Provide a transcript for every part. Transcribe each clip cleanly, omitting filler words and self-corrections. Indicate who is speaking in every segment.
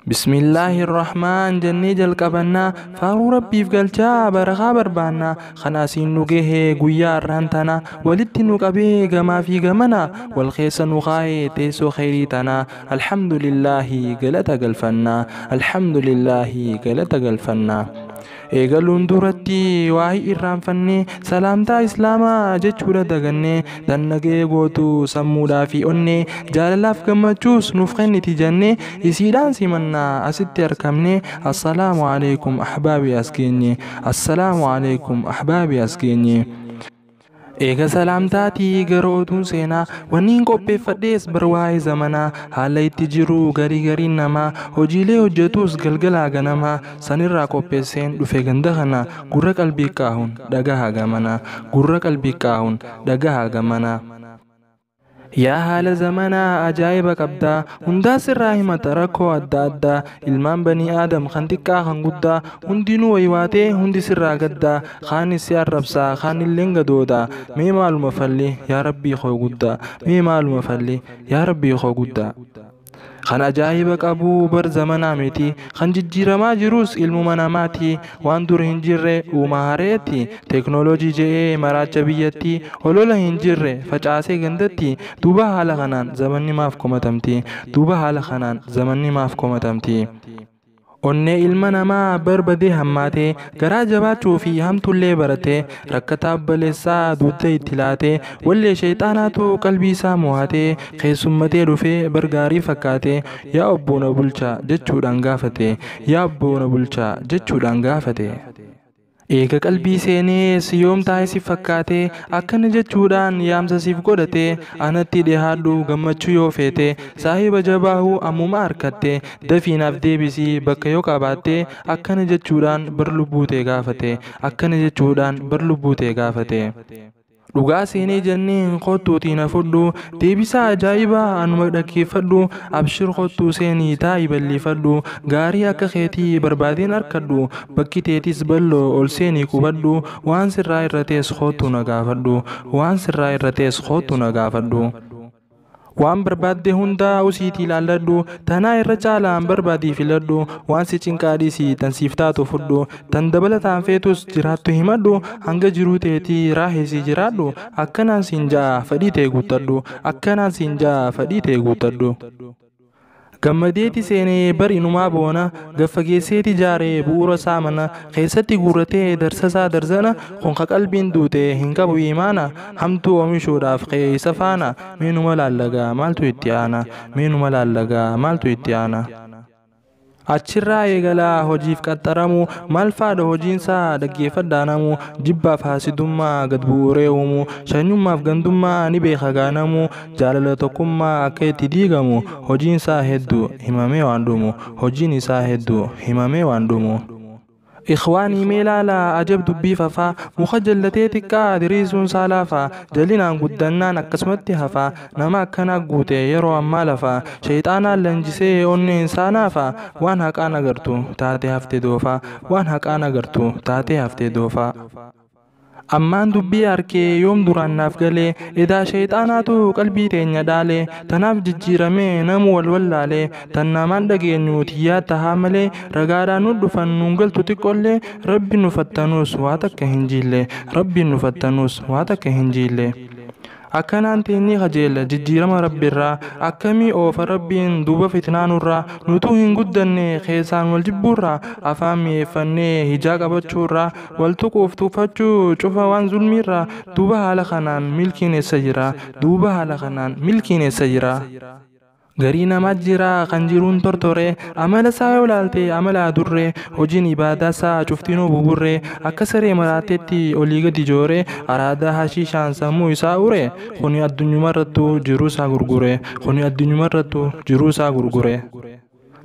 Speaker 1: بسم الله الرحمن جني جل قبنا فارو ربي في قلجا برغا بربانا خناسين نوغيه قويا رانتنا ولدت نوغبي قما في قمنا والخيس نوغاي تيسو خيريتنا الحمد لله قلت قلفنا الحمد لله قلت قلفنا eegaluun duratti waa'ee irraanfannee salaamtaa islaamaa jechuudha dagannee dannagee gootu sammuudhaa fi onnee jaalalaaf gammachuus nuuf kenniti jennee isiidhaan simannaa asitti argamne assalaamu alaykum ahbaabi as geenye assalaamu alaykum ahbaabi as geenye eega salaamtaatii gara oduun seenaa wanniin qopheeffadhees barwaa'ee zamanaa haala itti jiru garii namaa hojiilee hojjetus galgalaa ganamaa sanirraa qopheesseen dhufe ganda kana gurra qalbii kaa'uun dhagahaa gamana gurra qalbii kaa'uun dhagahaa gamana yaa haala zamanaa ajaa'iba qabdaa hundaas irraa himata rakkoo adda addaa ilmaan banii aadam kan xiqqaa kan guddaa hundinuu waywaatee hundi sirraa gaddaa kaanis si arrabsaa kaanilleen gadoodaa mee maaluma falli yaa rabbii koo guddaa mee maaluma falli yaa rabbii koo guddaa kan ajaa'iba qabu bar zamanaa miti kan jijjiiramaa jirus ilmuma namaati waan dur hin jirre uumaa hareetti teknooloojii je'ee maraacha biyyatti olola hin jirre facaasee gandatti duuba haala kanaan zamanni maaf komatamti duuba haala kanaan zamanni maaf komatamti onnee ilma namaa barbadee hammaatee garaa jabaachuu fi hamtullee baratee rakkataaf baleessaa duuttee itti laatee wallee sheexaanaatu qalbii isaa mo'atee keessummatee dhufee bargaarii fakkaatee yaa obboona bulchaa jechuudhaan gaafate yaa obboona bulchaa jechuudhaan gaafate eega qalbii seenee siyoom taa'isi fakkaatee akkana jechuudhaan yaamsa siif godhatee anatti dhihaadhu gammachuu yoo feete saahiba jabaahuu ammuma harkatte dafiinaaf deebisii bakka yoo qabaatte akkana jechuudhaan bar lubbuutee gaafate akkana jechuudhaan bar lubbuutee gaafate dhugaa seenee jenneen qottuutii na fudhu deebisaa ajaa'ibaa anuma dhaggeeffadhu abshir qottuu seenii taa'ii balleeffadhu gaarii akka keetii barbaadeen harkadhu bakki teetis balloo ol seenii qubadhu waan sirraa irratees qottuu na gaafadhu waan sirraa irratees qottuu na gaafadhu waan barbaadde hundaa usiitii ilaalladhu tanaa irra caalaan barbaadii filadhu waan si cinqaadhiisii tan siif taatu fudhu tan dabalataan feetus jiraattu himadhu hanga jiruu teetii raaheesii jiraadhu akkanaan siin ja'a fedhii tee guuttadhu akkanaan siin ja'a fedhii tee guuttadhu gammadeeti seenee bariinumaa boona gaffageesseeti jaaree bu'uura saamana keessatti guurratee darsasaa darzana konka qalbiin duute hin qabu imaana hamtuu oomishuudhaaf qe'ee isa faana meenuma laallagaa maaltu itti aana meenuma laallagaa maaltu itti aana achirraa eegalaa hojiif qaxxaramu maal faadha hojiinsaa dhaggeeffadhaanamu jibbaaf haasidummaa gad bu'uuree uumu shanyummaaf gandummaa ni beeka gaanamu jaalala tokkummaa akka itti diigamu hojiinsaa hedduu himamee waan dhumu hojiin isaa hedduu himamee waan dhumu إخواني ميلالا أجب دبي ففا مخجلتي تكا دريسون سالافا جلنا قدنا نكسمتي هفا نما كنا قوتي يرو أمالفا شيطانا لنجسي أني إنسانا فا وان هك أنا قرتو تاتي هفتي دوفا وان هك أنا قرتو تاتي هفتي دوفا ammaan dubbii harkee yoom duraan naaf galee edaa sheexaanaatu qalbii teenya dhaalee tanaaf jijjiiramee namu walwallaalee tan namaan dhageenyu tiyyaa tahaa malee ragaadhaan nu dhufan nuun galtu xiqqollee rabbi nu fattanuus waa takka hin jiille rabbi nu fattanuus waa takka hin jiille akkanaan teenni qajeela jijjiirama rabbiirraa akkamii oofa rabbiin duuba fitnaanurraa nutuu hin guddanne keessaan wal jibbuurraa afaan mi'eeffannee hijaa qabachuurraa wal tuquuf tuffachuu cufa waan zulmiirraa duuba haala kanaan milkiin eessa jira duuba haala kanaan milkiin eessa jira garii namaa jira kan jiruun tortoree amala isaa yoo ilaalte amala adurree hojiin ibaadaa isaa cuftinuu buburree akka saree maraateetti olii gadi jooree araadaa hashiishaan sammuu isaa uree kuni addunyumarrattu jiruu isaa gurgure kuni addunyumarrattu jiruu isaa gurgure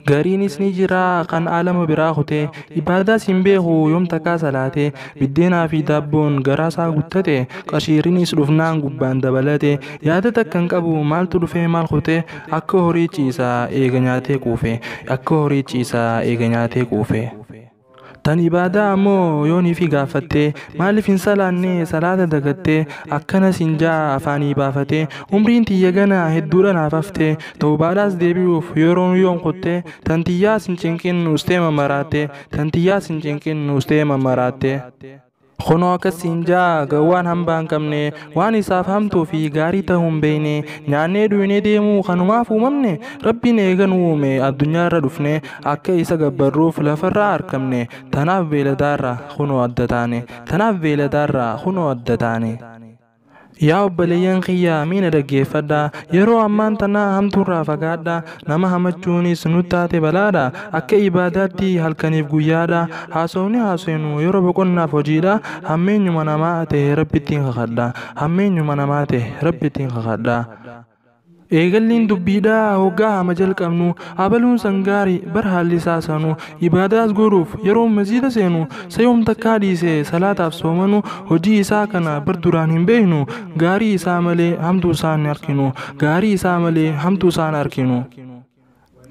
Speaker 1: gariinis ni jira kan alama biraa kutee ibaadaa siin beeku yoom takkaa salaatee biddeenaa fi daabboon garaasaa guttate qashiirinis dhufnaan gubbaan dabalate yaada takkan qabu maaltu dhufee maal kutee akka horii ciisaa eega nyaatee quufe akka horii ciisaa eega nyaatee quufe tan ibadaa ammoo yoonii fi gaafattee maaliif hin salaanne salaata dagattee akkana sinjaa afaanii baafatee umriin tiyya ganaa hedduudha naaf haftee tawbaadhaas deebi'uuf yeroon yoon qottee tan tiyyaas hin cinqin ustee mamaraattee tan tiyyaas hin cinqin ustee mamaraattee. Kunoo akkas sinjaa gawwaan hambaan qabne waan isaaf hamtuu fi gaarii ta'uu hin beekne nyaannee dhuunee deemuu kanumaaf uumamne rabbiin eegan uume addunyaa irra dhufne akka isa gabbarruuf lafarraa argamne tanaaf beeladaarra kunoo adda taane tanaaf beeladaarra kunoo adda taane. Yaa obboleeyyan kiyyaa miina dhaggeeffadhaa yeroo ammaan tanaa hamtuurraa fagaadhaa nama hamachuunis nutti taate balaadha akka ibaadaatti halkaniif guyyaadha haasofni haasofnu yeroo boqonnaaf hojiidha hammeenyuma namaa ta'e rabbittiin kakadhaa hammeenyuma namaa ta'e rabbittiin kakadhaa. Eegalliin dubbiidhaa hoggaa hama jalqabnu abaluun sangaari bar haalli saasanu ibaadaas godhuuf yeroo masjiida seenu sayoom takkaa dhiise salaataaf soomanu hojii isaa kana bar duraan hin beeknu gaarii isaa malee hamtuu isaan arkinu gaarii isaa malee hamtuu isaan arkinu.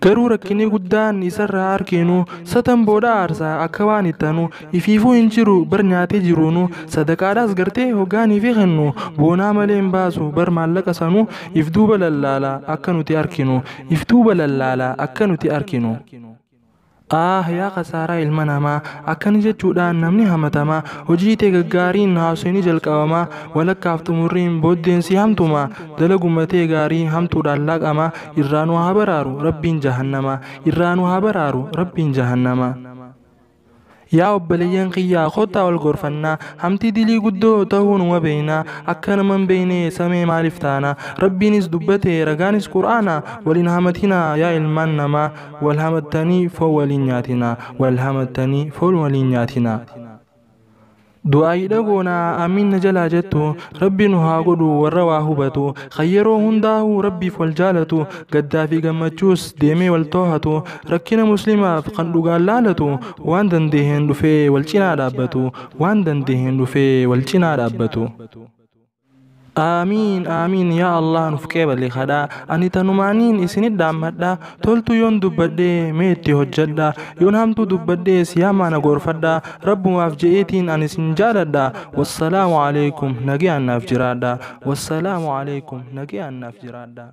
Speaker 1: Garuu rakkinni guddaan isarraa arkinu satan booda aarsaa akka waan ittanu ifiifuu hin jiru bar nyaatee jiruunu sadaqaadhaas gartee hoggaanii fi kennu boonaa malee hin baasu bar maallaqa sanu if duuba lallaalaa akka nuti arkinu if duuba lallaalaa akka nuti arkinu. Yaa khasaaraa ilma namaa akkana jechuudhaan namni hamatamaa hojii tee gaggaariin haasofni jalqabamaa walakkaaf xumurriin booddeensi hamtumaa dalagummatee gaarii hamtuudhaan laaqamaa irraanuu haa baraaru rabbiin jahannamaa irraanuu haa baraaru rabbiin jahannamaa. Yaa obboleeyyan kiyyaa kottaa wal gorfannaa hamtii dilii guddoo ta'uu numa beeynaa akka naman beeynee samee maaliif taana rabbiinis dubbate ragaanis qur'aana waliin hamatinaa yaa ilmaan namaa wal hamattanii foon waliin nyaatinaa wal hamattanii foon waliin nyaatinaa. Du'aayi dhagoonaa amiin na jalaa jettu rabbi nu haa godhu warra waa hubatu yeroo hundaa'u rabbiif wal jaalatu gaddaa fi gammachuus deemee wal toohatu rakkina muslimaaf kan dhugaan laalatu waan dandeehen dhufee wal cinaa dhaabbatu waan dandeehen dhufee wal cinaa dhaabbatu. Amiin amiin yaa Allah nuuf qeebale kadhaa ani tanumaaniin isinit dhaammadhaa toltu yoon dubbadhee mee itti hojjedhaa yoon hamtuu dubbadhee siyaama na gorfadhaa rabbumaaf je'eetiin ani isin jaaladhaa wassalaamu alaikum nagee annaaf jiraadhaa wassalaamu alaikum nagee annaaf jiraadhaa.